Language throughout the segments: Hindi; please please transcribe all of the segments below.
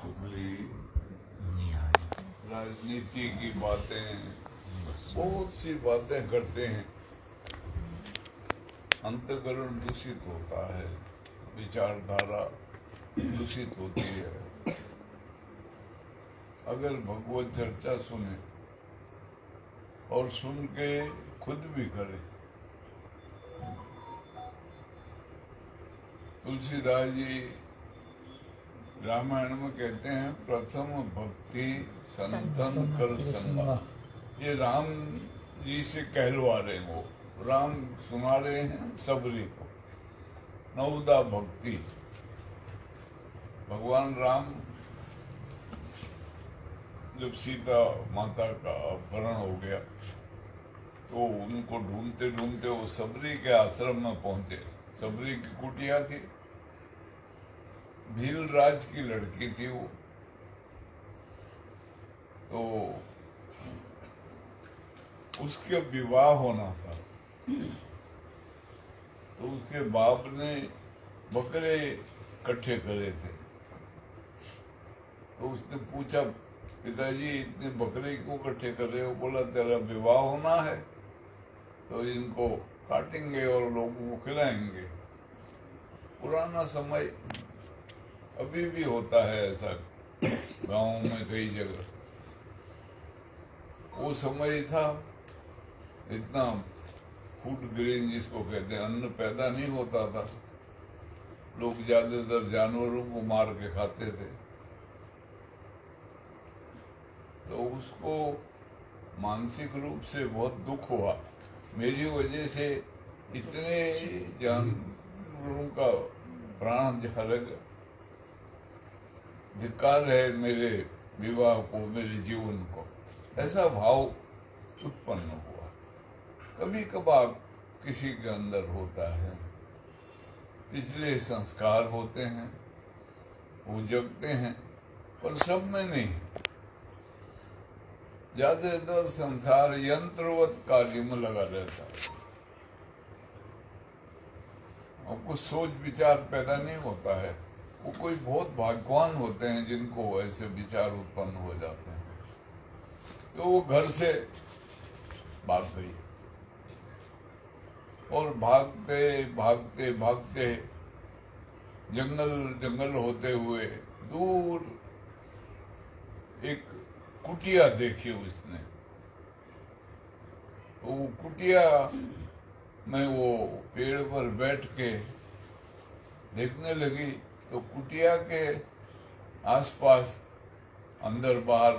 चुगली, राजनीति की बातें, बहुत सी बातें करते हैं। अंतःकरण दूषित होता है, विचारधारा दूषित होती है। अगर भगवत चर्चा सुने और सुन के खुद भी करे। तुलसीदास जी रामायण में कहते हैं, प्रथम भक्ति संतन कर संगा। ये राम जी से कहलवा रहे हैं, वो राम सुना रहे हैं सबरी को। नवदा भक्ति, भगवान राम जब सीता माता का अपहरण हो गया तो उनको ढूंढते ढूंढते वो सबरी के आश्रम में पहुंचे। सबरी की कुटिया थी, भील राज की लड़की थी वो। तो उसके विवाह होना था, तो उसके बाप ने बकरे इकट्ठे करे थे। तो उसने पूछा, पिताजी इतने बकरे क्यों इकट्ठे कर रहे हो? बोला, तेरा विवाह होना है तो इनको काटेंगे और लोगों को खिलाएंगे। पुराना समय, अभी भी होता है ऐसा गांव में कई जगह। वो समय था, इतना फूड ग्रेन जिसको कहते हैं, अन्न पैदा नहीं होता था। लोग ज्यादातर जानवरों को मार के खाते थे। तो उसको मानसिक रूप से बहुत दुख हुआ, मेरी वजह से इतने जानवरों का प्राण जा गया। धिक्कार है मेरे विवाह को, मेरे जीवन को। ऐसा भाव उत्पन्न हुआ। कभी कभार किसी के अंदर होता है, पिछले संस्कार होते हैं, वो जगते हैं, पर सब में नहीं। ज्यादातर संसार यंत्रवत कार्य में लगा रहता है और कुछ सोच विचार पैदा नहीं होता है। वो कोई बहुत भाग्यवान होते हैं जिनको ऐसे विचार उत्पन्न हो जाते हैं। तो वो घर से भाग गई और भागते भागते भागते जंगल जंगल होते हुए दूर एक कुटिया देखी उसने। तो वो कुटिया में वो पेड़ पर बैठ के देखने लगी। तो कुटिया के आसपास अंदर बाहर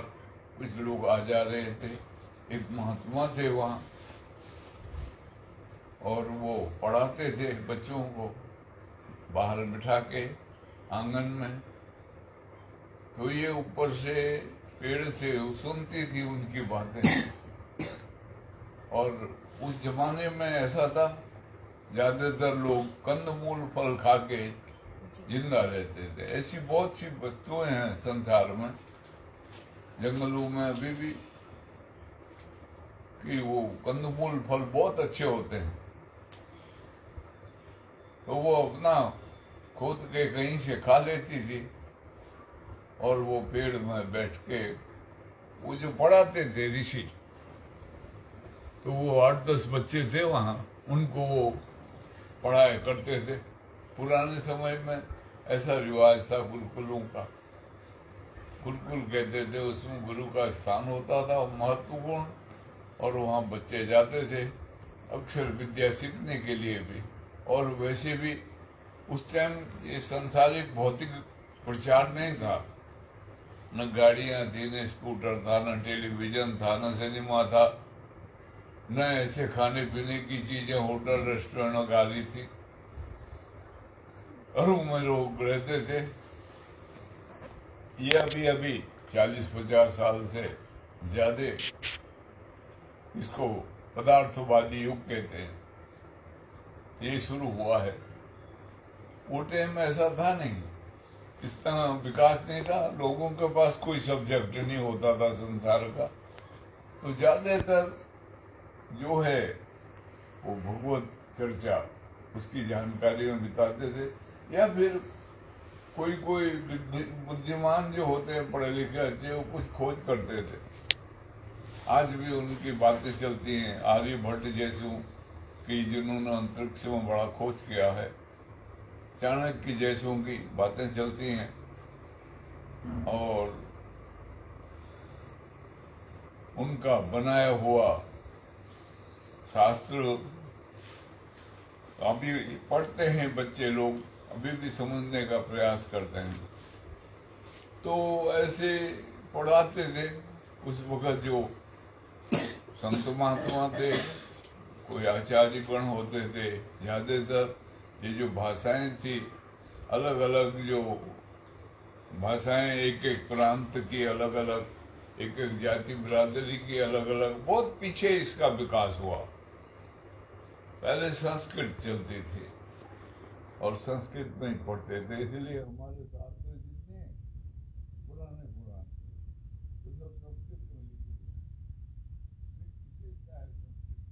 कुछ लोग आ जा रहे थे। एक महात्मा थे वहां और वो पढ़ाते थे बच्चों को बाहर बिठा के आंगन में। तो ये ऊपर से पेड़ से सुनती थी उनकी बातें। और उस जमाने में ऐसा था, ज्यादातर लोग कंदमूल फल खा के जिंदा रहते थे। ऐसी बहुत सी वस्तुएं हैं संसार में, जंगलों में अभी भी, कि वो कंदमूल फल बहुत अच्छे होते हैं। तो वो अपना खोद के कहीं से खा लेती थी और वो पेड़ में बैठ के, वो जो पढ़ाते थे ऋषि, तो वो 8-10 बच्चे थे वहां, उनको वो पढ़ाया करते थे। पुराने समय में ऐसा रिवाज था गुरुकुलों का। गुरुकुल कहते थे, उसमें गुरु का स्थान होता था महत्वपूर्ण, और वहाँ बच्चे जाते थे अक्षर विद्या सीखने के लिए भी। और वैसे भी उस टाइम ये संसारिक भौतिक प्रचार नहीं था, न गाड़ियां थी, न स्कूटर था, न टेलीविजन था, न सिनेमा था, न ऐसे खाने पीने की चीजें, होटल रेस्टोरेंट गाड़ी थी। घरों में लोग रहते थे। ये अभी 40-50 साल से ज्यादा इसको पदार्थवादी युग कहते हैं, ये शुरू हुआ है। वो टाइम में ऐसा था नहीं, इतना विकास नहीं था, लोगों के पास कोई सब्जेक्ट नहीं होता था संसार का। तो ज्यादातर जो है वो भगवत चर्चा, उसकी जानकारी में बिताते थे, या फिर कोई कोई बुद्धिमान जो होते हैं, पढ़े लिखे अच्छे, वो कुछ खोज करते थे। आज भी उनकी बातें चलती हैं, आर्यभट्ट जैसों की, जिन्होंने अंतरिक्ष में बड़ा खोज किया है, चाणक्य जैसों की बातें चलती हैं। और उनका बनाया हुआ शास्त्र अभी पढ़ते हैं बच्चे लोग, अभी भी समझने का प्रयास करते हैं। तो ऐसे पढ़ाते थे उस वक्त जो संत महात्मा थे, कोई आचार्यगण होते थे। ज़्यादातर ये जो भाषाएं थी, अलग अलग जो भाषाएं, एक एक प्रांत की अलग अलग, एक एक जाति बिरादरी की अलग अलग, बहुत पीछे इसका विकास हुआ। पहले संस्कृत चलती थी और संस्कृत में ही पढ़ते थे, इसलिए हमारे शास्त्र जितने पुराने तो सब संस्कृत में लिखे हुए हैं। विशेषता है संस्कृत,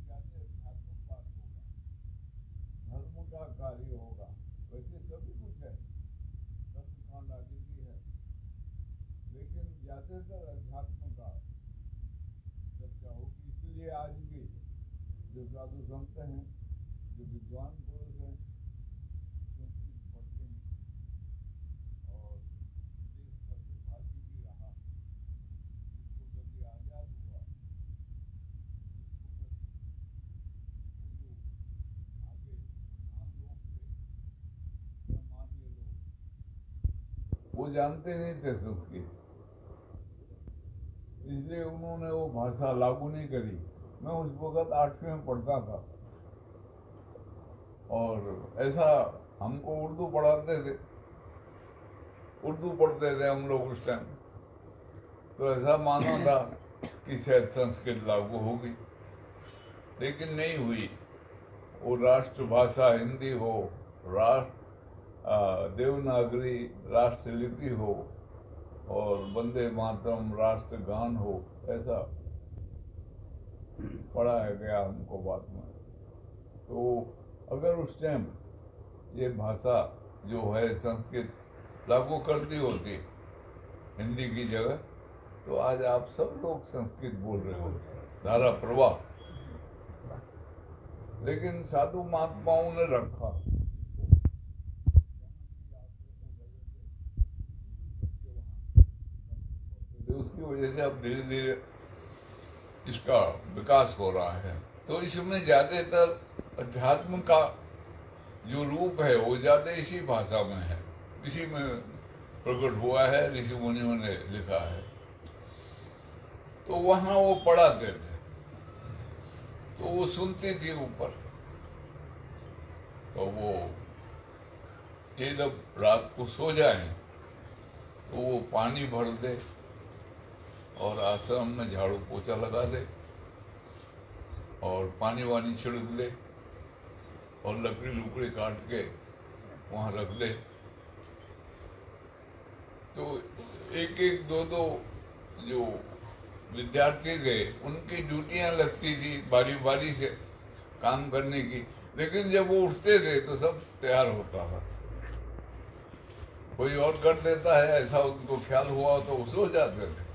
जाते अध्यात्म बात होगा, धर्म का कार्य होगा। वैसे सभी कुछ है, कर्मकांड आदि भी है, लेकिन ज्यादातर अध्यात्म का चर्चा होगी। इसलिए आज भी जो साधु संत हैं, जो विद्वान पुरुष हैं, संस्कृत पढ़ते हैं। और देश का दुर्भाग्य भी रहा, जिसको कभी आजाद हुआ, आगे महान लोग थे, सामान्य लोग, वो जानते नहीं थे संस्कृत, इसलिए उन्होंने वो भाषा लागू नहीं करी। मैं उस वक्त 8वीं में पढ़ता था, और ऐसा हमको उर्दू पढ़ाते थे, उर्दू पढ़ते थे हम लोग उस टाइम। तो ऐसा माना था कि शायद संस्कृत लागू होगी, लेकिन नहीं हुई। वो राष्ट्रभाषा हिंदी हो, देवनागरी राष्ट्रलिपि हो, और वंदे मातरम राष्ट्रगान हो, ऐसा पढ़ाया गया हमको बाद में। तो अगर उस टाइम ये भाषा जो है संस्कृत लागू करती होती हिंदी की जगह, तो आज आप सब लोग संस्कृत बोल रहे हो, धारा प्रवाह। लेकिन साधु महात्माओं ने रखा, उसकी वजह से अब धीरे धीरे इसका विकास हो रहा है। तो इसमें ज्यादातर अध्यात्म का जो रूप है वो ज्यादा इसी भाषा में है, इसी में प्रकट हुआ है, ऋषि मुनियों ने लिखा है। तो वहां वो पढ़ाते थे, तो वो सुनती थी ऊपर। तो वो ये जब रात को सो जाए तो वो पानी भर दे और आश्रम में झाड़ू पोछा लगा दे और पानी वानी छिड़क दे और लकड़ी लुकड़ी काट के वहां रख दे। तो एक एक दो दो जो विद्यार्थी थे, उनकी ड्यूटियां लगती थी बारी बारी से काम करने की। लेकिन जब वो उठते थे तो सब तैयार होता था, कोई और कर देता है, ऐसा उनको ख्याल हुआ तो वो सो जाते थे।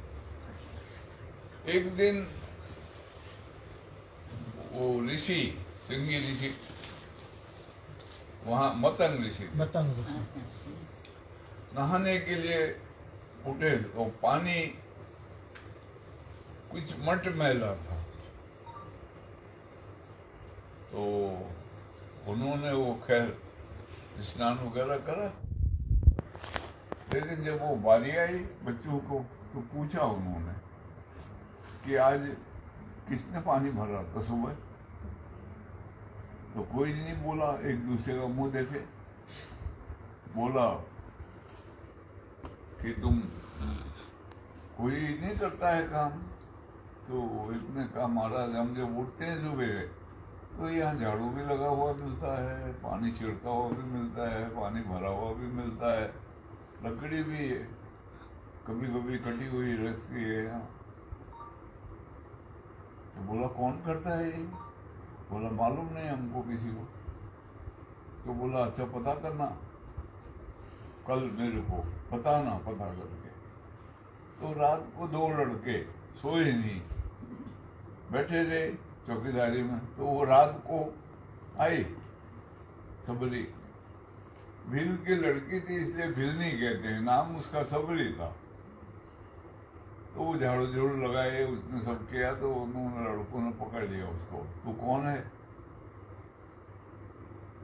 एक दिन वो ऋषि, सिंगी ऋषि, वहां मतंग ऋषि नहाने के लिए उठे, तो पानी कुछ मट मैला था, तो उन्होंने वो खैर स्नान वगैरह करा। लेकिन जब वो बारी आई बच्चों को, तो पूछा उन्होंने कि आज किसने पानी भरा था सुबह? तो कोई नहीं बोला, एक दूसरे का मुंह देखे। बोला कि तुम कोई नहीं करता है काम? तो इसने कहा महाराज, हम जब उठते हैं सुबह तो यहाँ झाड़ू भी लगा हुआ मिलता है, पानी छिड़का हुआ भी मिलता है, पानी भरा हुआ भी मिलता है, लकड़ी भी है, कभी कभी कटी हुई रखती है यहाँ। तो बोला कौन करता है ये? बोला मालूम नहीं हमको किसी को। तो बोला अच्छा पता करना, कल मेरे को बताना पता करके। तो रात को 2 लड़के सोए नहीं, बैठे रहे चौकीदारी में। तो वो रात को आई सबरी, भील की लड़की थी इसलिए भिलनी कहते हैं, नाम उसका सबरी था। तो वो झाड़ू झाड़ू लगाए, उसने सब किया। तो उन्होंने लड़कों ने पकड़ लिया उसको, तू कौन है?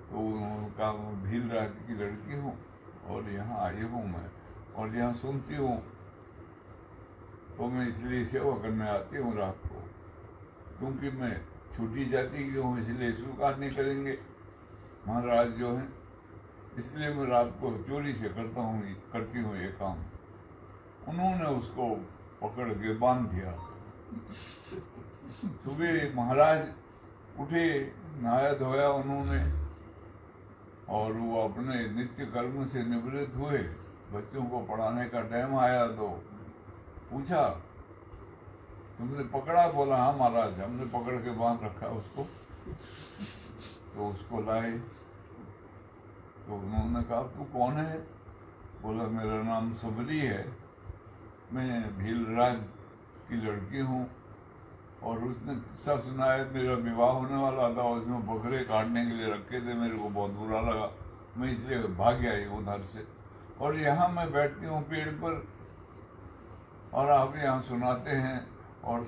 तो उन्होंने कहा भील राज की लड़की हूँ और यहाँ आई हूँ मैं, और यहाँ सुनती हूँ, तो मैं इसलिए सेवा करने आती हूँ रात को, क्योंकि मैं छोटी जाति की हूँ इसलिए स्वीकार नहीं करेंगे महाराज जो है, इसलिए मैं रात को चोरी से करती हूँ ये काम। उन्होंने उसको पकड़ के बांध दिया। सुबह महाराज उठे, नहाया धोया उन्होंने, और वो अपने नित्य कर्म से निवृत्त हुए। बच्चों को पढ़ाने का टाइम आया तो पूछा, तुमने पकड़ा? बोला हाँ महाराज, हमने पकड़ के बांध रखा उसको। तो उसको लाए, तो उन्होंने कहा तू कौन है? बोला मेरा नाम सबरी है, मैं भीलराज की लड़की हूँ। और उसने किस्सा सुनाया, मेरा विवाह होने वाला था, उसमें बकरे काटने के लिए रखे थे, मेरे को बहुत बुरा लगा, मैं इसलिए भाग आई उधर से, और यहाँ मैं बैठती हूँ पेड़ पर, और आप यहाँ सुनाते हैं और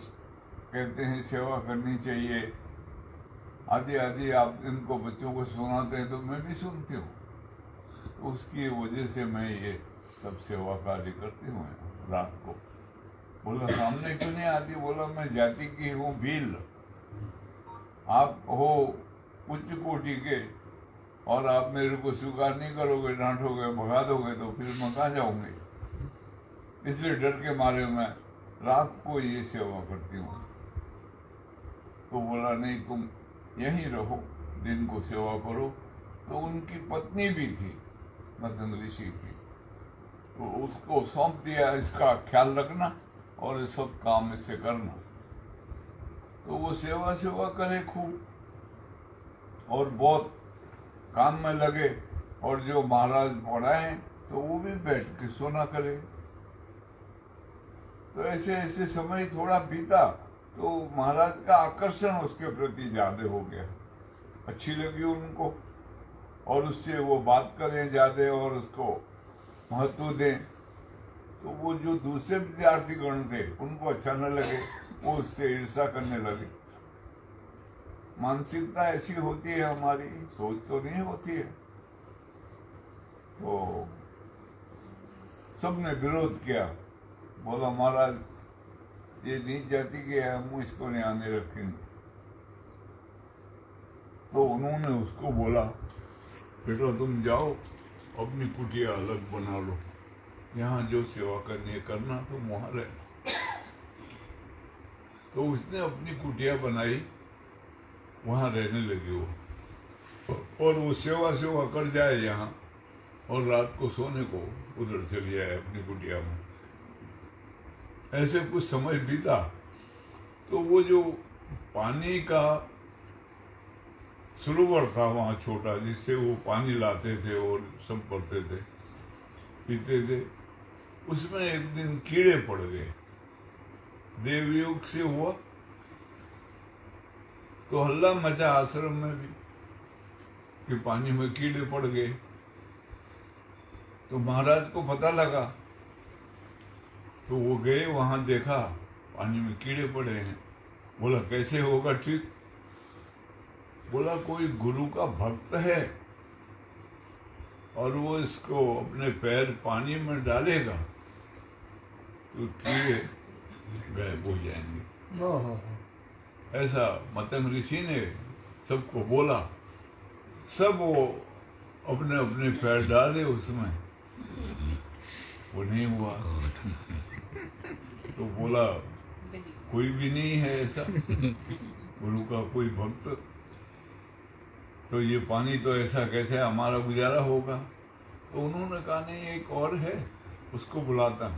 कहते हैं सेवा करनी चाहिए, आदि आदि आप इनको बच्चों को सुनाते हैं, तो मैं भी सुनती हूँ। तो उसकी वजह से मैं ये सब सेवा कार्य करती हूँ रात को। बोला सामने क्यों नहीं आती? बोला मैं जाति की हूँ भील, आप हो उच्च कोटि के, और आप मेरे को स्वीकार नहीं करोगे, डांटोगे, भगा दोगे, तो फिर मैं कहाँ जाऊंगी? इसलिए डर के मारे मैं रात को ये सेवा करती हूँ। तो बोला नहीं, तुम यहीं रहो, दिन को सेवा करो। तो उनकी पत्नी भी थी, मतंग ऋषि की, तो उसको सौंप दिया, इसका ख्याल रखना और ये सब काम इससे करना। तो वो सेवा करे खूब, और बहुत काम में लगे, और जो महाराज पढ़ाए तो वो भी बैठ के सोना करे। तो ऐसे ऐसे समय थोड़ा बीता, तो महाराज का आकर्षण उसके प्रति ज्यादा हो गया, अच्छी लगी उनको, और उससे वो बात करें ज्यादा और उसको महत्व दें। तो वो जो दूसरे विद्यार्थी गण थे उनको अच्छा न लगे, वो उससे ईर्षा करने लगे। मानसिकता ऐसी होती है हमारी, सोच तो नहीं होती है। तो सबने विरोध किया, बोला महाराज ये नीच जाति के है, हम इसको नहीं आने रखेंगे। तो उन्होंने उसको बोला, बेटा तुम जाओ अपनी कुटिया अलग बना लो, यहाँ जो सेवा करनी है करना, तुम वहां रह। तो उसने अपनी कुटिया बनाई, वहां रहने लगे वो, और वो सेवा कर जाए यहाँ, और रात को सोने को उधर चली जाए अपनी कुटिया में। ऐसे कुछ समय बीता, तो वो जो पानी का सरोवर था वहां छोटा, जिससे वो पानी लाते थे और सब करते थे, पीते थे, उसमें एक दिन कीड़े पड़ गए। देवयोग से हुआ तो हल्ला मचा आश्रम में भी कि पानी में कीड़े पड़ गए। तो महाराज को पता लगा, तो वो गए वहां, देखा पानी में कीड़े पड़े हैं। बोला कैसे होगा ठीक? बोला कोई गुरु का भक्त है और वो इसको अपने पैर पानी में डालेगा तो कीड़े गायब हो जाएंगे। ऐसा मतंग ऋषि ने सबको बोला। सब वो अपने अपने पैर डाले उसमें, वो नहीं हुआ। तो बोला कोई भी नहीं है ऐसा गुरु का कोई भक्त, तो ये पानी तो ऐसा कैसे हमारा गुजारा होगा? तो उन्होंने कहा नहीं, एक और है, उसको बुलाता।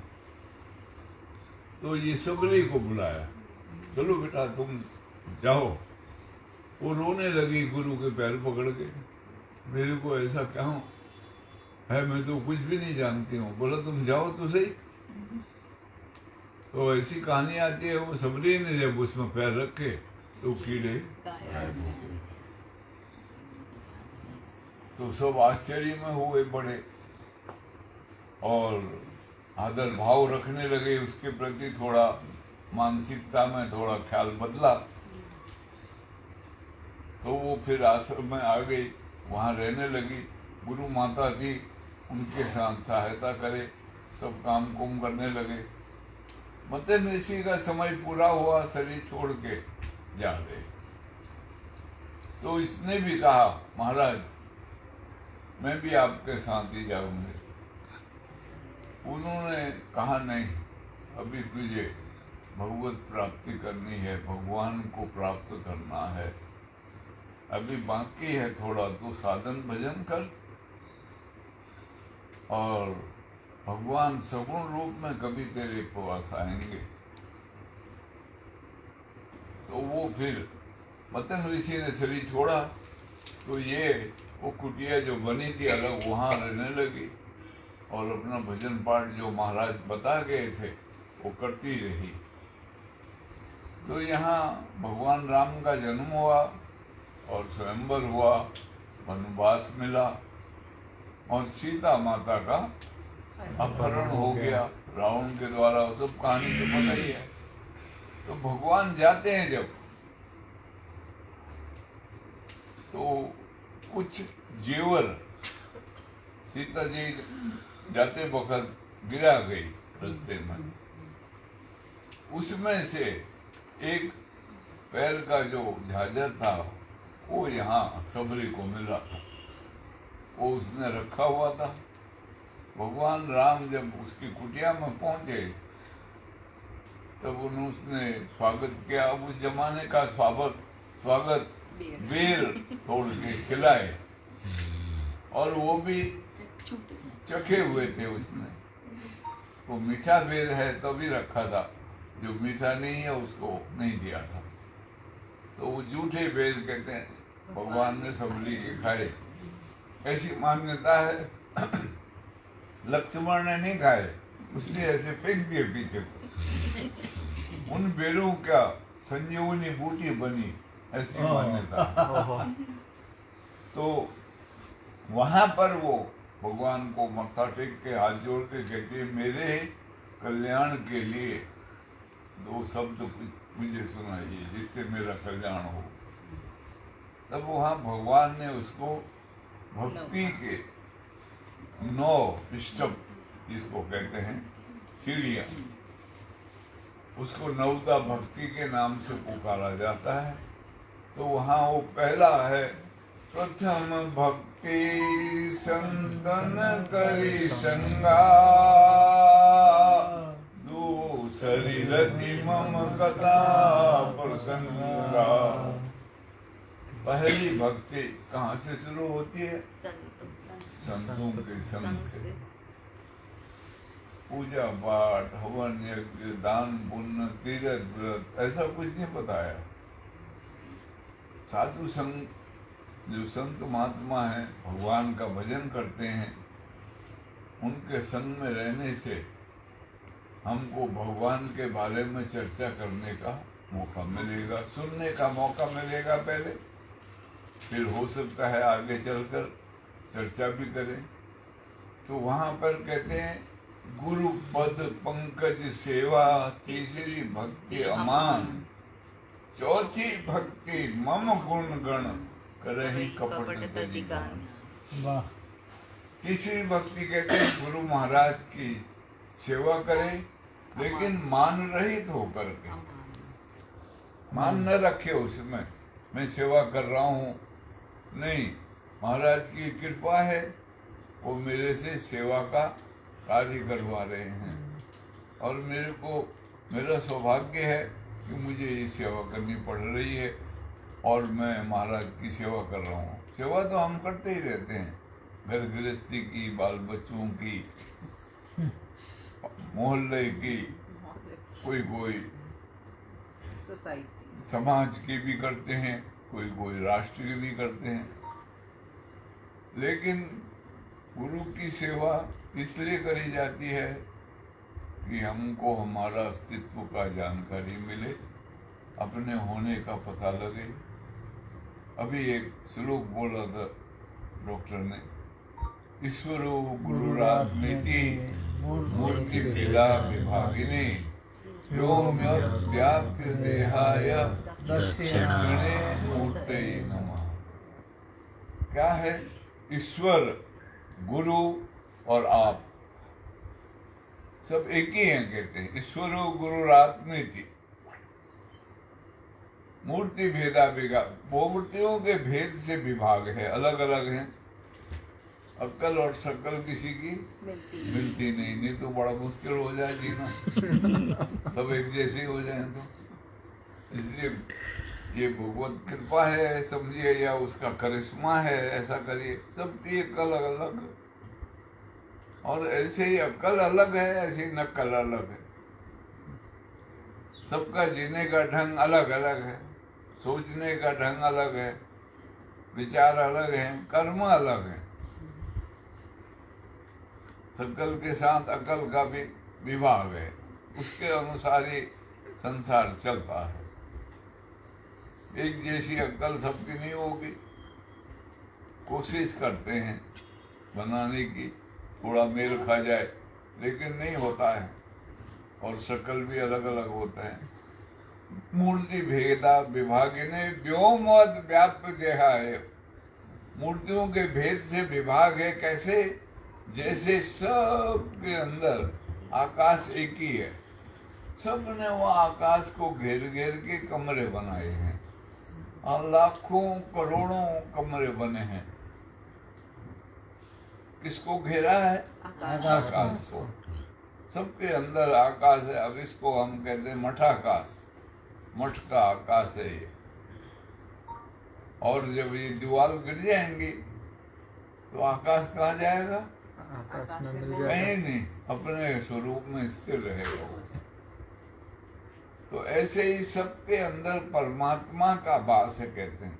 तो ये सबरी को बुलाया, चलो बेटा तुम जाओ। वो रोने लगी गुरु के पैर पकड़ के, मेरे को ऐसा क्या हो? है मैं तो कुछ भी नहीं जानती हूँ। बोला तुम जाओ तो सही। तो ऐसी कहानी आती है, वो सबरी ने जब उसमें पैर रखे तो कीड़े गायब हो गए। तो सब आश्चर्य में हुए बड़े और आदर भाव रखने लगे उसके प्रति। थोड़ा मानसिकता में थोड़ा ख्याल बदला तो वो फिर आश्रम में आ गई, वहाँ रहने लगी। गुरु माता थी, उनके साथ सहायता करे, सब काम कुम करने लगे। मत्स्य ऋषि का समय पूरा हुआ, शरीर छोड़ के जा रहे। तो इसने भी कहा महाराज मैं भी आपके साथ ही जाऊंगी। उन्होंने कहा नहीं, अभी तुझे भगवत प्राप्ति करनी है, भगवान को प्राप्त करना है, अभी बाकी है थोड़ा, तो साधन भजन कर और भगवान सगुण रूप में कभी तेरे पास आएंगे। तो वो फिर मत्स्य ऋषि ने शरीर छोड़ा तो ये वो कुटिया जो बनी थी अलग, वहां रहने लगी और अपना भजन पाठ जो महाराज बता गए थे वो करती रही। तो यहाँ भगवान राम का जन्म हुआ और स्वयंवर हुआ, वनवास मिला और सीता माता का अपहरण हो गया रावण के द्वारा। सब कहानी तो पता ही है। तो भगवान जाते हैं जब, तो कुछ जेवर सीता जी जाते वक्त गिरा गई रास्ते में, उसमें से एक पैर का जो झांझर था वो यहाँ सबरी को मिला था, वो उसने रखा हुआ था। भगवान राम जब उसकी कुटिया में पहुंचे तब उसने स्वागत किया। अब उस जमाने का स्वागत बेर तोड़ के खिलाए और वो भी चखे हुए थे उसने। वो मीठा बेर है तभी रखा था, जो मीठा नहीं है उसको नहीं दिया था। तो वो जूठे बेर कहते हैं, भगवान ने सबली के खाए, ऐसी मान्यता है। लक्ष्मण ने नहीं खाए, उसने ऐसे फेंक दिए पीछे को। उन बेरों का संजीवनी बूटी बनी, ऐसी मान्यता। तो वहां पर वो भगवान को मत्था टेक के हाथ जोड़ के कहते हैं मेरे कल्याण के लिए दो शब्द मुझे सुनाइए जिससे मेरा कल्याण हो। तब वहां भगवान ने उसको भक्ति के 9 स्टेप जिसको कहते हैं सीढ़ियां, उसको नवदा भक्ति के नाम से पुकारा जाता है। तो वहां वो पहला है, प्रथम भक्ति संतन करी संगा, दूसरी रति मम कथा प्रसंगा। पहली भक्ति कहाँ से शुरू होती है? संतों के संग से। पूजा पाठ, हवन यज्ञ, दान पुण्य, तीर्थ व्रत, ऐसा कुछ नहीं बताया। साधु संग, जो संत महात्मा है, भगवान का भजन करते हैं, उनके संग में रहने से हमको भगवान के बारे में चर्चा करने का मौका मिलेगा, सुनने का मौका मिलेगा पहले, फिर हो सकता है आगे चलकर चर्चा भी करें। तो वहां पर कहते हैं गुरु पद पंकज सेवा, तीसरी भक्ति अमान, चौथी भक्ति मम गुण गण करहि कपट तजिगान। वाह। तीसरी भक्ति कहते हैं गुरु महाराज की सेवा करें, लेकिन मान रहित होकर के, मान न रखे उसमें मैं सेवा कर रहा हूँ, नहीं, महाराज की कृपा है, वो मेरे से सेवा का कार्य करवा रहे हैं और मेरे को, मेरा सौभाग्य है कि मुझे ये सेवा करनी पड़ रही है और मैं महाराज की सेवा कर रहा हूँ। सेवा तो हम करते ही रहते हैं, घर गृहस्थी की, बाल बच्चों की, मोहल्ले की, कोई सोसाइटी समाज की भी करते हैं, कोई राष्ट्र की भी करते हैं। लेकिन गुरु की सेवा इसलिए करी जाती है कि हमको हमारा अस्तित्व का जानकारी मिले, अपने होने का पता लगे। अभी एक श्लोक बोला था डॉक्टर ने, ईश्वरो गुरुरात्मेति मूर्ति भेदा विभागिनी व्योम्यव्याप्य देहाय दक्षिणे मूर्ते नमः। क्या है? ईश्वर, गुरु और आप सब एक ही हैं, कहते हैं। ईश्वरो गुरुरात्मेति, मूर्ति भेदा विभाग, वो मूर्तियों के भेद से विभाग है, अलग अलग हैं। अक्ल और शकल किसी की मिलती नहीं तो बड़ा मुश्किल हो जाए जीना। सब एक जैसे हो जाए तो। इसलिए ये भगवत कृपा है समझिए, या उसका करिश्मा है, ऐसा करिए। सबकी अक्ल अलग अलग, और ऐसे ही अक्ल अलग है, ऐसे ही नक्ल अलग है। सबका जीने का ढंग अलग अलग है, सोचने का ढंग अलग है, विचार अलग है, कर्म अलग है। शकल के साथ अकल का भी विभाग है, उसके अनुसार ही संसार चलता है। एक जैसी अक्ल सबकी नहीं होगी। कोशिश करते हैं बनाने की, थोड़ा मेल खा जाए, लेकिन नहीं होता है। और शकल भी अलग अलग होते हैं। मूर्ति भेदा विभागिने व्योमवद व्याप्य देहा है। मूर्तियों के भेद से विभाग है। कैसे? जैसे सब के अंदर आकाश एक ही है, सब ने वो आकाश को घेर घेर के कमरे बनाए हैं, और लाखों करोड़ों कमरे बने हैं। किसको घेरा है? आकाश को। सबके अंदर आकाश है। अब इसको हम कहते हैं मठाकाश, मठ का आकाश है ये। और जब ये दीवार गिर जाएंगी तो आकाश कहाँ जाएगा? आकाश में मिल जाएगा, कहीं नहीं, अपने स्वरूप में स्थिर रहेगा। तो ऐसे ही सबके अंदर परमात्मा का वास है, कहते हैं।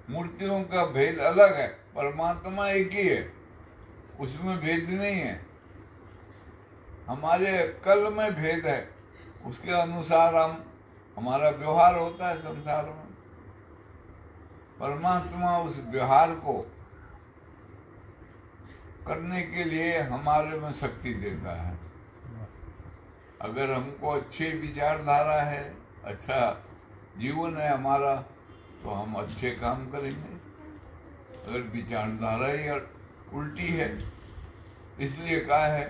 मूर्तियों का भेद अलग है, परमात्मा एक ही है, उसमें भेद नहीं है। हमारे अक्ल में भेद है, उसके अनुसार हमारा व्यवहार होता है संसार में। परमात्मा उस व्यवहार को करने के लिए हमारे में शक्ति देता है। अगर हमको अच्छे विचारधारा है, अच्छा जीवन है हमारा, तो हम अच्छे काम करेंगे। अगर विचारधारा ही उल्टी है, इसलिए कहा है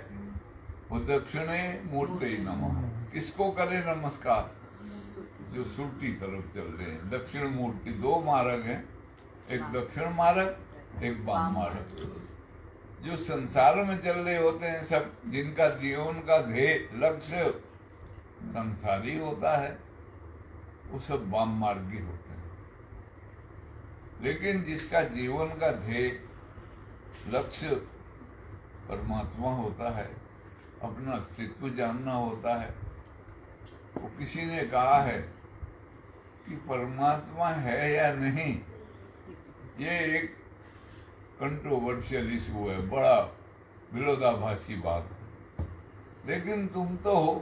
वो दक्षिणे मूर्ते नमः। किसको करे नमस्कार? जो सुरती तरफ चल रहे हैं। दक्षिण मूर्ति, दो मार्ग हैं, एक दक्षिण मार्ग, एक वाम मार्ग। जो संसार में चल रहे होते हैं सब, जिनका जीवन का ध्येय लक्ष्य संसारी होता है, वो सब वाम मार्गी होते हैं। लेकिन जिसका जीवन का ध्येय लक्ष्य परमात्मा होता है, अपना अस्तित्व जानना होता है। वो किसी ने कहा है कि परमात्मा है या नहीं, ये एक कंट्रोवर्शियल इशू है, बड़ा विरोधाभासी बात है। लेकिन तुम तो हो,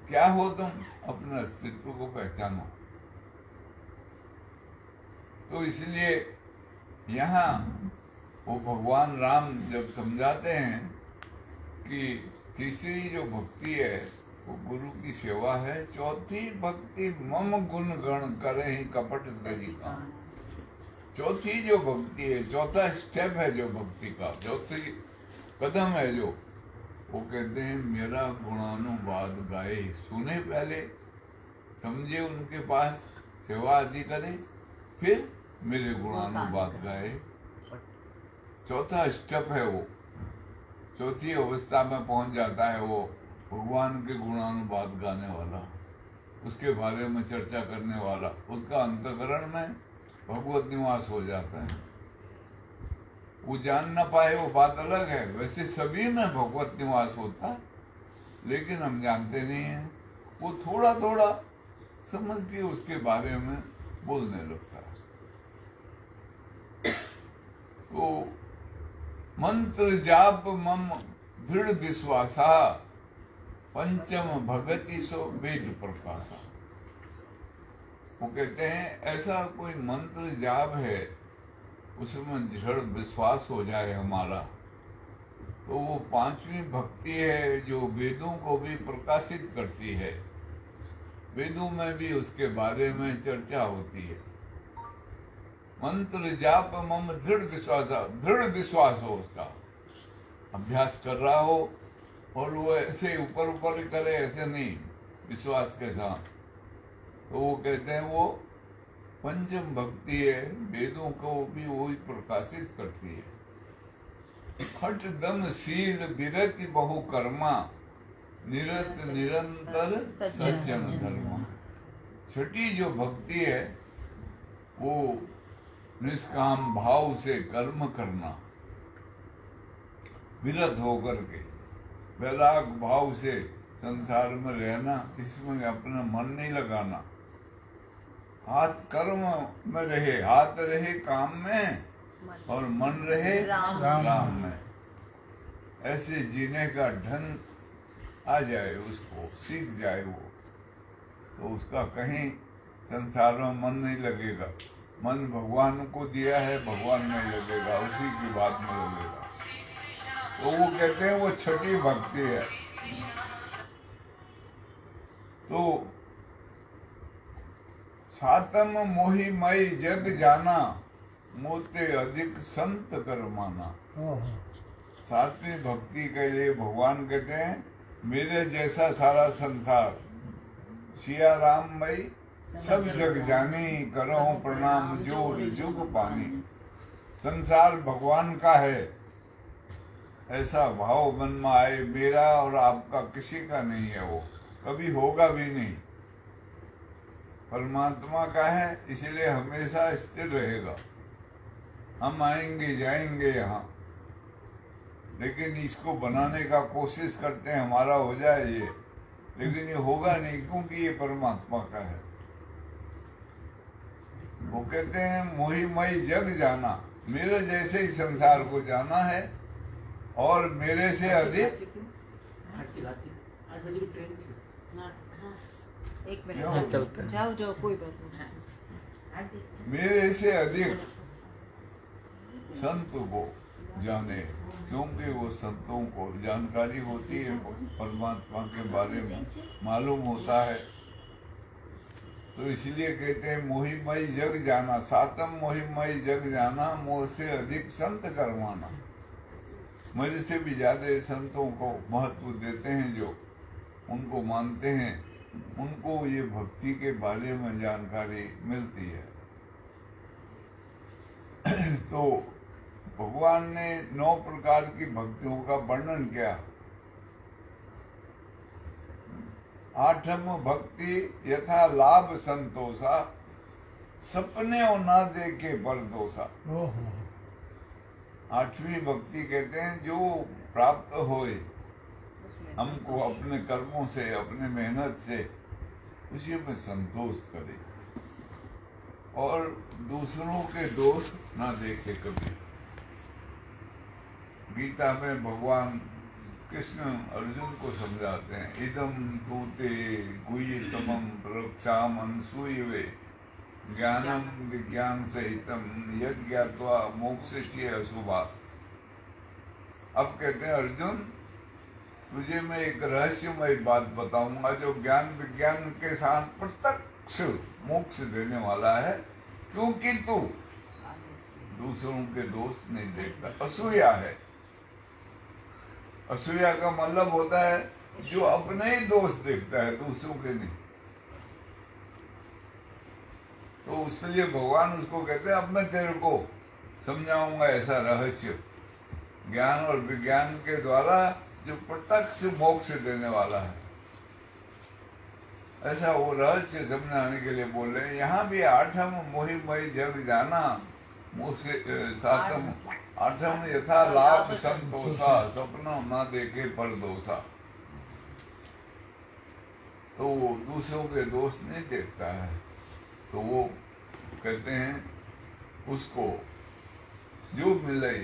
क्या हो तुम? अपने अस्तित्व को पहचानो। तो इसलिए यहाँ वो भगवान राम जब समझाते हैं कि तीसरी जो भक्ति है वो गुरु की सेवा है, चौथी भक्ति मम गुण गण करे ही कपट तरीका। चौथी जो भक्ति है, चौथा स्टेप है जो भक्ति का, चौथी कदम है जो, वो कहते हैं मेरा गुणानुवाद गाए। सुने पहले, समझे उनके पास, सेवा आदि करे, फिर मेरे गुणानुवाद गाए। चौथा स्टेप है वो, चौथी अवस्था में पहुंच जाता है वो भगवान के गुणानुवाद गाने वाला, उसके बारे में चर्चा करने वाला। उसका अंतःकरण में भगवत निवास हो जाता है। वो जान न पाए वो बात अलग है, वैसे सभी में भगवत निवास होता है, लेकिन हम जानते नहीं हैं। वो थोड़ा थोड़ा समझ के उसके बारे में बोलने लगता है। तो मंत्र जाप मम दृढ़ विश्वासा, पंचम भगति सो वेद प्रकाशा। वो कहते हैं ऐसा कोई मंत्र जाप है उसमें दृढ़ विश्वास हो जाए हमारा, तो वो पांचवी भक्ति है जो वेदों को भी प्रकाशित करती है। वेदों में भी उसके बारे में चर्चा होती है। मंत्र जाप मम दृढ़ विश्वास हो, उसका अभ्यास कर रहा हो और वो ऐसे ऊपर ऊपर करे, ऐसे नहीं, विश्वास के साथ। तो वो कहते हैं वो पंचम भक्ति है, वेदों को भी वही प्रकाशित करती है। हठ दम शील विरति बहु कर्मा, निरत निरंतर सज्जन धर्मा। छठी जो भक्ति है वो निष्काम भाव से कर्म करना, विरत होकर के वैराग भाव से संसार में रहना, इसमें अपना मन नहीं लगाना। हाथ कर्म में रहे, हाथ रहे काम में और मन रहे राम में। ऐसे जीने का ढंग आ जाए, उसको सीख जाए वो, तो उसका कहीं संसार में मन नहीं लगेगा। मन भगवान को दिया है, भगवान में लगेगा, उसी की बात में लगेगा। तो वो कहते हैं वो छठी भक्ति है। तो सातम मोहि मई जग जाना, मोते अधिक संत कर माना। सातवीं भक्ति के लिए भगवान कहते हैं मेरे जैसा सारा संसार, सिया राम मई सब जग जानी, करो प्रणाम जोर जुग पानी। संसार भगवान का है, ऐसा भाव मन में आए, मेरा और आपका किसी का नहीं है, वो कभी होगा भी नहीं। परमात्मा का है, इसलिए हमेशा स्थिर रहेगा। हम आएंगे जाएंगे यहाँ, लेकिन इसको बनाने का कोशिश करते हैं हमारा हो जाए ये, लेकिन ये होगा नहीं, क्योंकि ये परमात्मा का है। वो कहते हैं मोहिमय जग जाना, मेरे जैसे ही संसार को जाना है और मेरे से अधिक एक मिनट जाओ जाओ, कोई बात नहीं। मेरे से अधिक संत को जाने, क्योंकि वो संतों को जानकारी होती है, परमात्मा के बारे में मालूम होता है। तो इसलिए कहते हैं मोहिमय जग जाना, सातम मोहिमय जग जाना, मोह से अधिक संत करवाना। मेरे से भी ज्यादा संतों को महत्व देते हैं, जो उनको मानते हैं, उनको ये भक्ति के बारे में जानकारी मिलती है। तो भगवान ने 9 प्रकार की भक्तियों का वर्णन किया। 8वीं भक्ति यथा लाभ संतोषा, सपने ना देखे परदोषा। 8वीं भक्ति कहते हैं जो प्राप्त होए हमको अपने कर्मों से, अपने मेहनत से, उसी में संतोष करे और दूसरों के दोष ना देखे कभी। गीता में भगवान कृष्ण अर्जुन को समझाते हैं, इदम तूते गुह्यतमं प्रवक्ष्याम अनसूयवे, ज्ञानम विज्ञान सहितम यद ज्ञात्वा मोक्षस्य अशुभात्। अब कहते हैं अर्जुन, तुझे मैं एक रहस्यमय बात बताऊंगा जो ज्ञान विज्ञान के साथ प्रत्यक्ष मोक्ष देने वाला है, क्योंकि तू दूसरों के दोष नहीं देखता। असूया है। असूया का मतलब होता है जो अपने ही दोष देखता है, दूसरों के नहीं। तो इसलिए भगवान उसको कहते हैं अब मैं तेरे को समझाऊंगा ऐसा रहस्य, ज्ञान और विज्ञान के द्वारा जो प्रत्यक्ष मोक्ष देने वाला है, ऐसा वो रहस्य समझाने के लिए बोल रहे हैं। यहाँ भी 8वीं मोहिमय जग जाना, सातम 8वीं यथा लाभ संतोषा, सपना ना देखे परदोषा। तो वो दूसरों के दोष नहीं देखता है, तो वो कहते हैं उसको जो मिले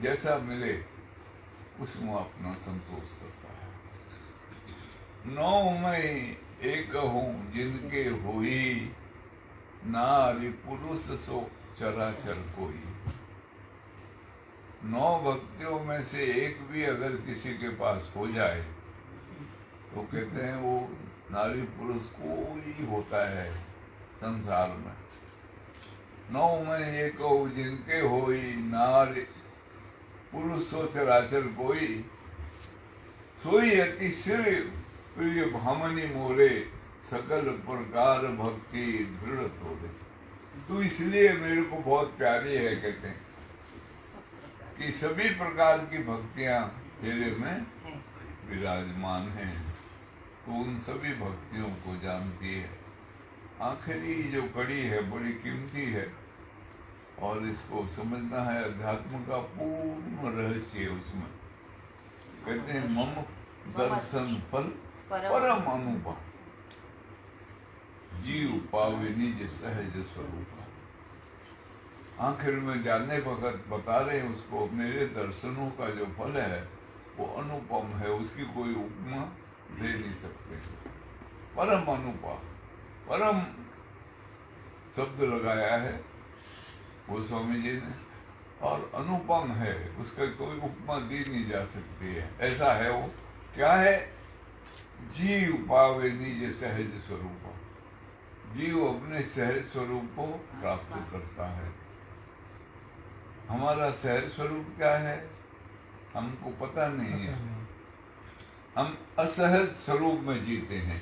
जैसा मिले उसमें अपना संतोष करता है। नौ में एक हूँ जिनके होई, नारी पुरुष सो चराचर कोई। 9 भक्तियों में से एक भी अगर किसी के पास हो जाए तो कहते हैं वो नारी पुरुष कोई होता है संसार में। 9 में एक हो जिनके होई, नारी पुरुष सो चराचर कोई। सोई अति सिर प्रिय भामनी मोरे, सकल प्रकार भक्ति दृढ़ तोड़े। तू इसलिए मेरे को बहुत प्यारी है, कहते हैं कि सभी प्रकार की भक्तियां तेरे में विराजमान हैं। तो उन सभी भक्तियों को जानती है। आखिरी जो कड़ी है बड़ी कीमती है और इसको समझना है। अध्यात्म का पूर्ण रहस्य है उसमें। कहते हैं मम दर्शन फल परम अनुपम, जीव पावे निज सहज स्वरूप। आखिर में जानने वक्त बता रहे हैं उसको, मेरे दर्शनों का जो फल है वो अनुपम है, उसकी कोई उपमा दे नहीं सकते। परम अनुपम, परम शब्द लगाया है वो स्वामी जी ने, और अनुपम है, उसका कोई उपमा दी नहीं जा सकती है। ऐसा है वो। क्या है? जीव पावे निज सहज स्वरूप। जीव अपने सहज स्वरूप को प्राप्त करता है। हमारा सहज स्वरूप क्या है हमको पता नहीं है। हम असहज स्वरूप में जीते हैं।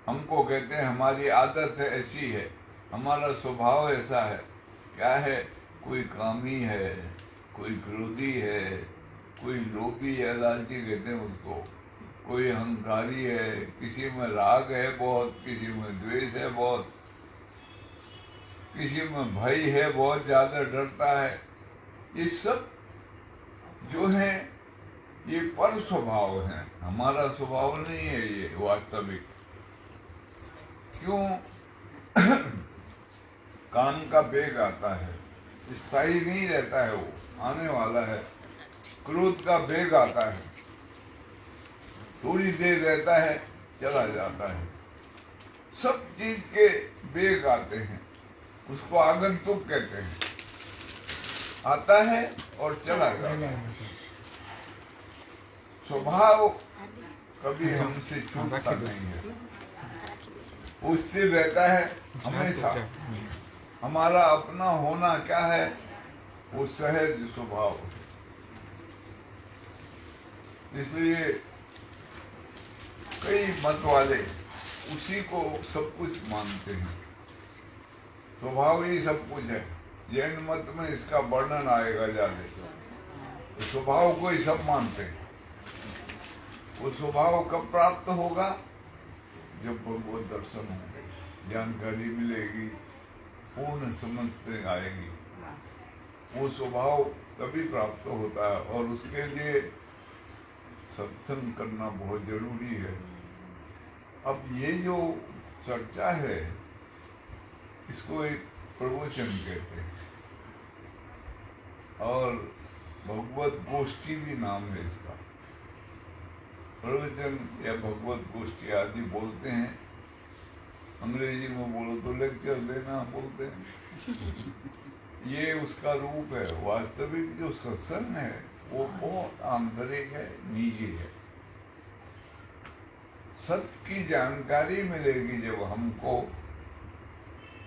हमको कहते हैं हमारी आदत है ऐसी है, हमारा स्वभाव ऐसा है। क्या है? कोई कामी है, कोई क्रोधी है, कोई लोभी है, लालची कहते हैं उसको, कोई अहंकारी है, किसी में राग है बहुत, किसी में द्वेष है बहुत, किसी में भय है बहुत, ज्यादा डरता है। ये सब जो है ये पर स्वभाव है, हमारा स्वभाव नहीं है ये वास्तविक। क्यों? काम का वेग आता है, स्थायी नहीं रहता है, वो आने वाला है। क्रोध का वेग आता है, थोड़ी देर रहता है, चला जाता है। सब चीज के वेग आते हैं, उसको आगंतुक कहते हैं। आता है और चला जाता है। स्वभाव कभी हमसे छूटता नहीं है, वो स्थिर रहता है हमेशा। हमारा अपना होना क्या है? वो सहज स्वभाव है। इसलिए कई मत वाले उसी को सब कुछ मानते हैं। स्वभाव ही सब कुछ है। जैन मत में इसका वर्णन आएगा ज्यादा। तो स्वभाव को ही सब मानते हैं। वो स्वभाव कब प्राप्त होगा? जब भगवत दर्शन होंगे, जानकारी मिलेगी, पूर्ण समझ में आएगी। वो स्वभाव तभी प्राप्त होता है और उसके लिए सत्संग करना बहुत जरूरी है। अब ये जो चर्चा है इसको एक प्रवचन कहते हैं और भगवत गोष्ठी भी नाम है इसका। प्रवचन या भगवत गोष्ठी आदि बोलते हैं। अंग्रेजी में बोलो तो लेक्चर देना बोलते हैं। ये उसका रूप है। वास्तविक जो सत्संग है वो बहुत आंतरिक है, निजी है। सत्य की जानकारी मिलेगी जब हमको,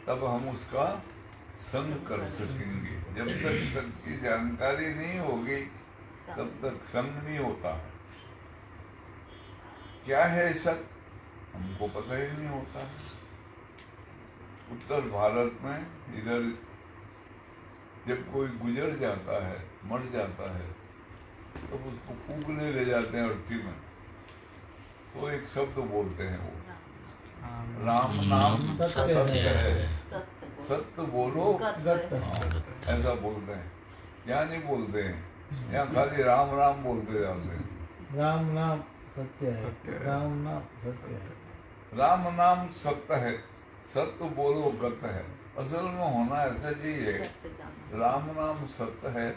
तब हम उसका संग कर सकेंगे। जब तक सत्य की जानकारी नहीं होगी तब तक संग नहीं होता है। क्या है सत्य? हमको पता ही नहीं होता है। उत्तर भारत में इधर जब कोई गुजर जाता है, मर जाता है, तो उसको फूकने ले जाते हैं अर्थी में, तो एक शब्द बोलते हैं वो, राम नाम सत्य है, सत्य बोलो ऐसा बोलते हैं। यहाँ नहीं बोलते हैं, यहाँ खाली राम राम बोलते जाते हैं। राम नाम सत्य है, राम नाम सत्य है। राम नाम सत्य है, सत्य बोलो गत है। असल में होना ऐसा चीज है राम नाम सत्य है,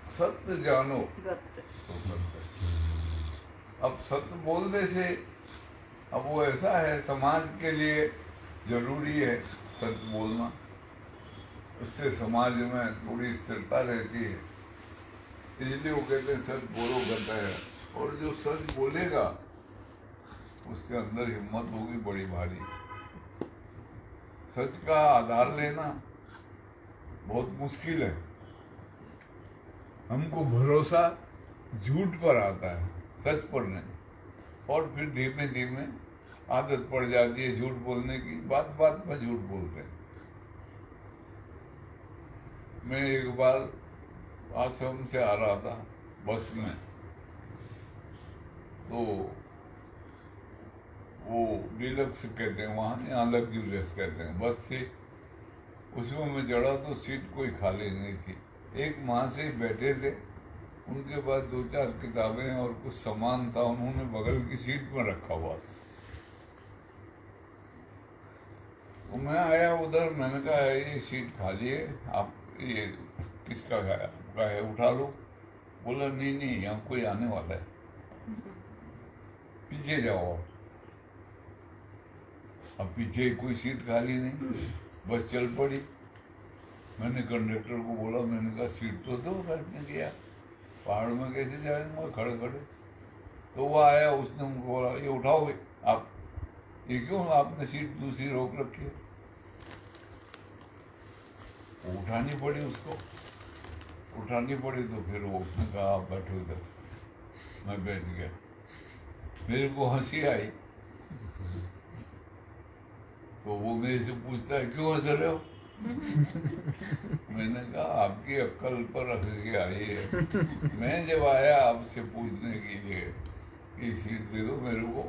सत्य जानो वक्त तो सत्य। अब सत्य बोलने से, अब वो ऐसा है, समाज के लिए जरूरी है सत्य बोलना, उससे समाज में थोड़ी स्थिरता रहती है, इसलिए वो कहते हैं सच बोलो कहता है। और जो सच बोलेगा उसके अंदर हिम्मत होगी बड़ी भारी। सच का आधार लेना बहुत मुश्किल है। हमको भरोसा झूठ पर आता है, सच पर नहीं, और फिर धीमे धीमे आदत पड़ जाती है झूठ बोलने की, बात बात में झूठ बोलते हैं। मैं एक बार आश्रम से आ रहा था बस में, तो वो डिलक्स कहते हैं वहाँ, यहाँ लग्जूरियस कहते हैं, बस थी। उसमें मैं चढ़ा तो सीट कोई खाली नहीं थी। एक माँ से बैठे थे, उनके पास 2-4 किताबें और कुछ सामान था, उन्होंने बगल की सीट में रखा हुआ था। तो मैं आया उधर, मैंने कहा ये सीट खाली है, आप ये किसका है उठा लो। बोला नहीं नहीं, यहाँ कोई आने वाला है, पीछे जाओ। अब पीछे कोई सीट खाली नहीं, बस चल पड़ी। मैंने कंडक्टर को बोला, मैंने कहा सीट तो दो बैठने की, यार पहाड़ में कैसे जाएंगे खड़े खड़े। तो वो आया, उसने मुझको बोला ये उठाओ भाई आप, ये क्यों आपने सीट दूसरी रोक रखी है। उठानी पड़ी उसको, उठानी पड़ी। तो फिर वो उसने कहा आप बैठो इधर, मैं बैठ गया। मेरे को हंसी आई, तो वो मेरे से पूछता है क्यों हंस रहे हो। मैंने कहा आपकी अक्ल पर हंसी आई है। मैं जब आया आपसे पूछने के लिए कि सीट दे दो मेरे को,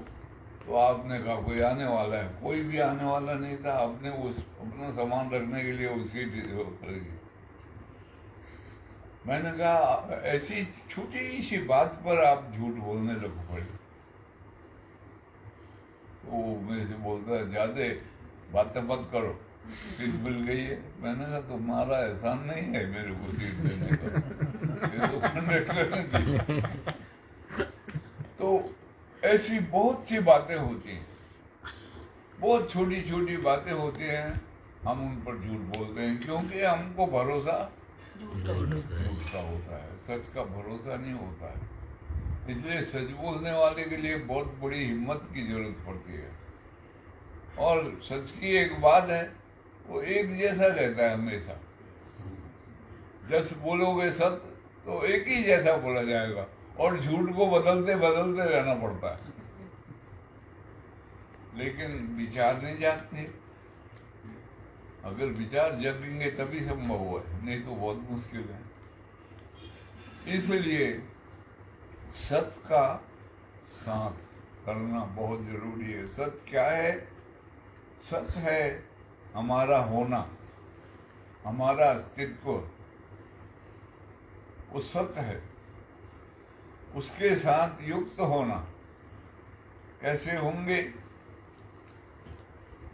तो आपने कहा कोई आने वाला है। कोई भी आने वाला नहीं था, आपने उस अपना सामान रखने के लिए वो सीट खरीदी। मैंने कहा ऐसी छोटी सी बात पर आप झूठ बोलने लग पड़े। तो वो मेरे से बोलता है ज्यादा बातें मत करो, सीट मिल गई है। मैंने कहा तुम्हारा एहसान नहीं है मेरे को सीट देने का, ये तो कंडक्टर ने दी। तो ऐसी बहुत सी बातें होती हैं, बहुत छोटी छोटी बातें होती हैं, हम उन पर झूठ बोलते हैं क्योंकि हमको भरोसा झूठ का होता है, सच का भरोसा नहीं होता है। इसलिए सच बोलने वाले के लिए बहुत बड़ी हिम्मत की जरूरत पड़ती है। और सच की एक बात है, वो एक जैसा रहता है हमेशा। जब बोलोगे सत्य तो एक ही जैसा बोला जाएगा, और झूठ को बदलते बदलते रहना पड़ता है। लेकिन विचार नहीं जागते। अगर विचार जगेंगे तभी संभव है, नहीं तो बहुत मुश्किल है। इसलिए सत्य का साथ करना बहुत जरूरी है। सत्य क्या है? सत्य है हमारा होना, हमारा अस्तित्व, वो सत्य है। उसके साथ युक्त होना कैसे होंगे,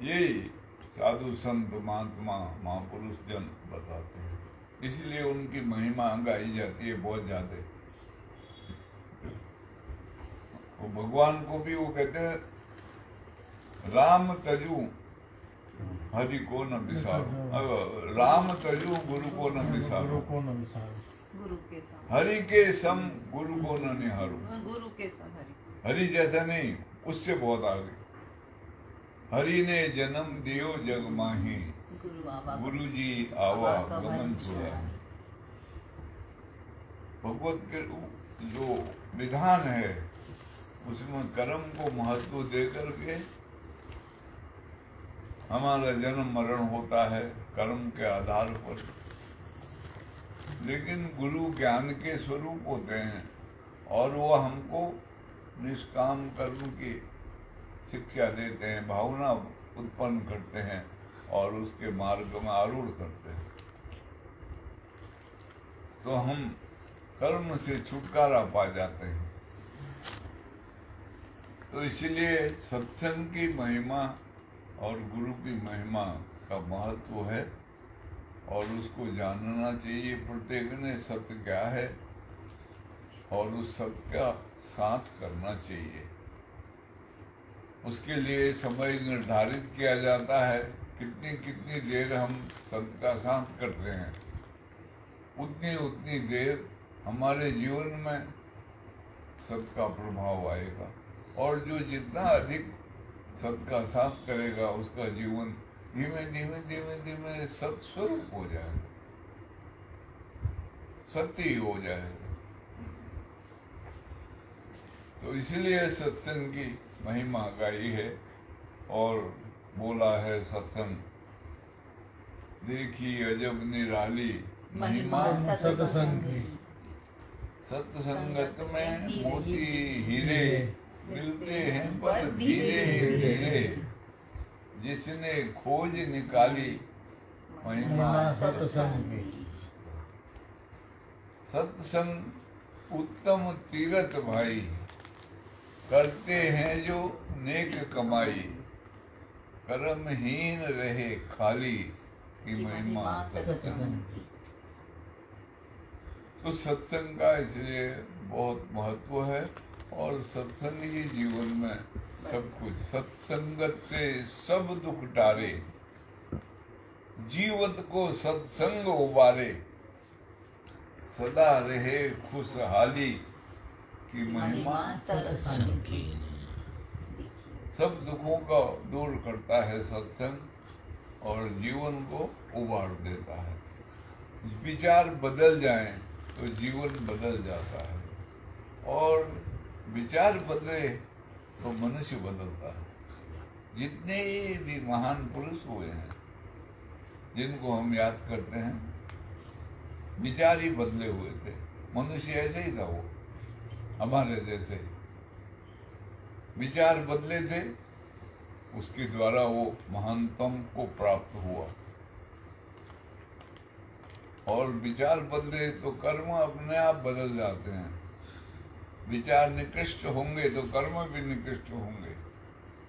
ये साधु संत महात्मा महापुरुष जन बताते हैं। इसलिए उनकी महिमा गाई जाती है बहुत ज्यादा। वो भगवान को भी वो कहते हैं राम तजू हरि को न बिसारो, राम तजू गुरु को न बिसारो, गुरु के सम, हरि के सम गुरु को न निहारो। गुरु के सम हरि, हरि जैसा नहीं, उससे बहुत आगे। हरि ने जन्म दियो जग माही, गुरु जी आवा गमन छुड़ाए। भगवत के जो विधान है उसमें कर्म को महत्व देकर के हमारा जन्म मरण होता है कर्म के आधार पर। लेकिन गुरु ज्ञान के स्वरूप होते हैं और वो हमको निष्काम कर्म की शिक्षा देते हैं, भावना उत्पन्न करते हैं और उसके मार्ग में आरूढ़ करते हैं। तो हम कर्म से छुटकारा पा जाते हैं। तो इसलिए सत्संग की महिमा और गुरु की महिमा का महत्व है। और उसको जानना चाहिए प्रत्येक ने सत्य क्या है, और उस सत्य का साथ करना चाहिए। उसके लिए समय निर्धारित किया जाता है, कितनी कितनी देर हम सत्य का साथ करते हैं, उतनी उतनी देर हमारे जीवन में सत्य का प्रभाव आएगा। और जो जितना अधिक सत्य का साथ करेगा, उसका जीवन धीमे धीमे धीमे धीमे सत्य स्वरूप हो जाएगा, सत्य ही हो जाएगा। तो इसलिए सत्संग की महिमा गाई है और बोला है सत्संग, देखी अजब निराली महिमा सत्संग की। सत्संगत में मोती हीरे मिलते हैं पर धीरे धीरे, जिसने खोज निकाली महिमा सत्संग की। सत्संग उत्तम तीरथ भाई, करते हैं जो नेक कमाई, कर्महीन रहे खाली की महिमा सत्संग की। तो सत्संग का इसलिए बहुत महत्व है, और सत्संग ही जीवन में सब कुछ। सत्संगत से सब दुख टारे, जीवत को सत्संग उबारे, सदा रहे खुशहाली की महिमा सत्संग की। सब दुखों का दूर करता है सत्संग, और जीवन को उबार देता है। विचार बदल जाएं तो जीवन बदल जाता है, और विचार बदले तो मनुष्य बदलता है। जितने भी महान पुरुष हुए हैं, जिनको हम याद करते हैं, विचार ही बदले हुए थे। मनुष्य ऐसे ही था, वो हमारे जैसे विचार बदले थे, उसके द्वारा वो महानतम को प्राप्त हुआ। और विचार बदले तो कर्म अपने आप बदल जाते हैं। विचार निकृष्ट होंगे तो कर्म भी निकृष्ट होंगे,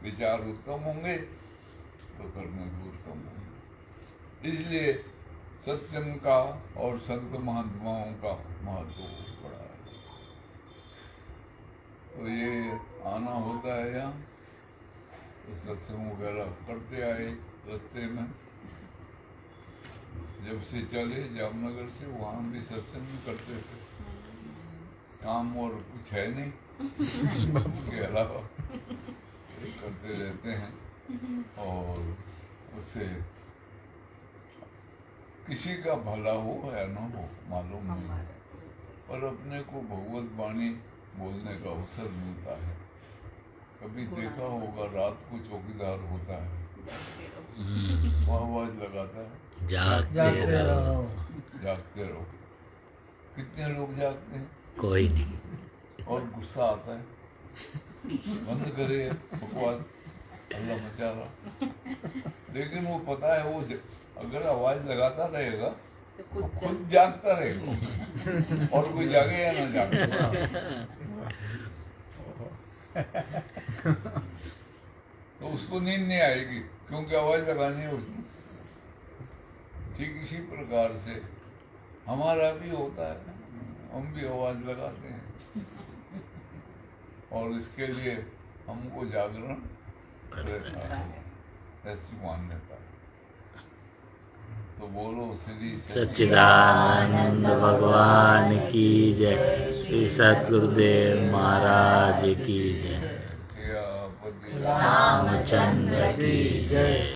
विचार उत्तम होंगे तो कर्म भी उत्तम होंगे। इसलिए सत्संग का और संत महात्माओं का महत्व बड़ा है। तो ये आना होता है यहाँ, तो सत्संग वगैरह करते आए रास्ते में। जब से चले जामनगर से, वहाँ भी सत्संग करते थे। काम और कुछ है नहीं, उसके अलावा करते रहते हैं, और उससे किसी का भला हो या न हो मालूम नहीं, पर अपने को भगवत वाणी बोलने का अवसर मिलता है। कभी देखा होगा, रात को चौकीदार होता है, वो आवाज लगाता है, जागते रहो। जागते रहो। कितने लोग जागते हैं? कोई नहीं। और गुस्सा आता है, बंद करे बकवास, अल्लाह मचा रहा। लेकिन वो पता है, वो अगर आवाज लगाता रहेगा तो खुद जागता रहेगा, और कोई जागे या ना जागे। तो उसको नींद नहीं आएगी, क्योंकि आवाज लगानी है उसने। ठीक इसी प्रकार से हमारा भी होता है, हम भी आवाज लगाते हैं, और इसके लिए हमको जागरण रहता है, ऐसी मान्यता। तो बोलो श्री सच्चिदानंद भगवान की जय, श्री सद्गुरुदेव महाराज की जय, सियापति रामचंद्र की जय।